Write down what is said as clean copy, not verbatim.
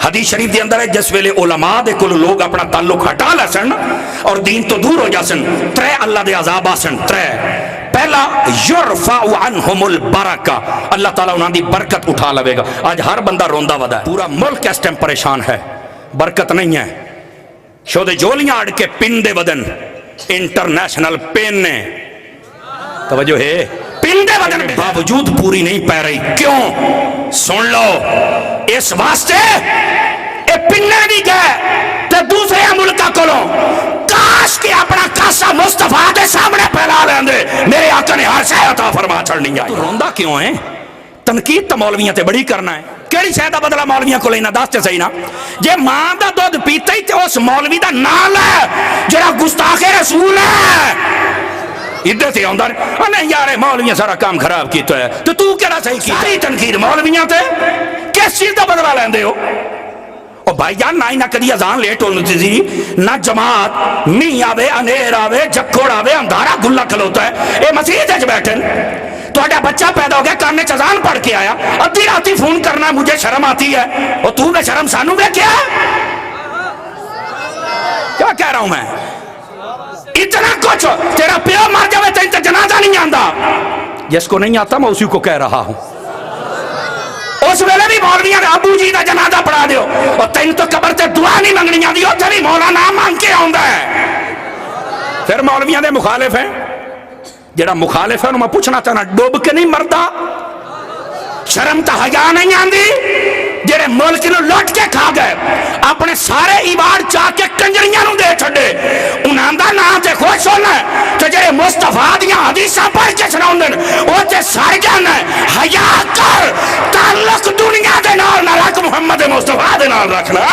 حدیث شریف دے اندر ہے جس ویلے علماء دے کل لوگ اپنا تعلق ہٹا لسن اور دین تو دور ہو جاسن، ترے اللہ دے عذاب آسن، ترے۔ پہلا یرفع عنہم البرکہ، اللہ تعالیٰ انہاں دی برکت اٹھا لوے گا۔ آج ہر بندہ روندہ ودا ہے، پورا ملک اس ٹائم پریشان ہے، برکت نہیں ہے۔ شودے جولیاں اڑ کے پن دے ودن، انٹرنیشنل پن نے توجہ ہے، پن دے ودن باوجود پوری نہیں پہ رہی۔ کیوں؟ سن لو، اس واسطے اے پننے بھی گئے تے دوسرے ملکہ کولوں کاش کہ اپنا کاسا مصطفیٰ دے سامنے پھیلا لیندے، میرے آقا نے ہر شے عطا فرما چھڑنی آئی۔ تو روندہ کیوں ہے؟ تنقید تا مولویاں تے بڑی کرنا ہے، کیڑی شے دا بدلہ مولویاں کو لینا؟ دس تے صحیح نا، جے ماں دا دودھ پیتا ہی تے اس مولوی دا نال ہے جڑا گستاخ رسول ہے، ادھر سے آندار نہیں یار مولویاں سارا کام خراب کیتا ہے، تو کہنا صحیح کی؟ ساری تنقید مولویاں تے کس چیز دا بدلہ لیندے ہو؟ اور بھائی جان نہ کدی اذان لیٹ ہوتی تھی، نہ جماعت می آوے انیر آوے جکوڑ آوے اندھارا گلا کھلوتا ہے، اے مسجد وچ بیٹھن تہاڈا بچہ پیدا ہو گیا کان وچ اذان پڑھ کے آیا، ادھی راتی فون کرنا مجھے شرم آتی ہے، اور تو بے شرم سانو ویکھیا کیا کہہ رہا ہوں میں؟ اتنا کچھ تیرا پیو مر جاوے تو جنازہ نہیں آندا، جس کو نہیں آتا میں اسی کو کہہ رہا ہوں۔ اس ویلے بھی مولویاں نے ابو جی دا جنازہ پڑھا دیو، اور تین تو قبر تے دعا نہیں منگنی آندی، او تیری مولانا مانگ کے آندا ہے۔ پھر مولویاں دے مخالف ہیں، جڑا مخالف ہے انہوں میں پوچھنا چاہنا ڈوب کے نہیں مردا؟ شرم تا حیا نہیں آندی؟ جڑے ملک نو لوٹ کے کھا گئے، اپنے سارے ایوار چاہ کے کنجریاں نو دے چھڑے، انہاں دا نام تے خوش ہونا ہے، تو جڑے مصطفیٰ دیاں حدیثاں پڑھ کے سناؤندن وہ تے سار جانا ہے۔ حیا کر، تعلق دنیا دے نال نہ رکھ، محمد مصطفیٰ دے نال رکھنا۔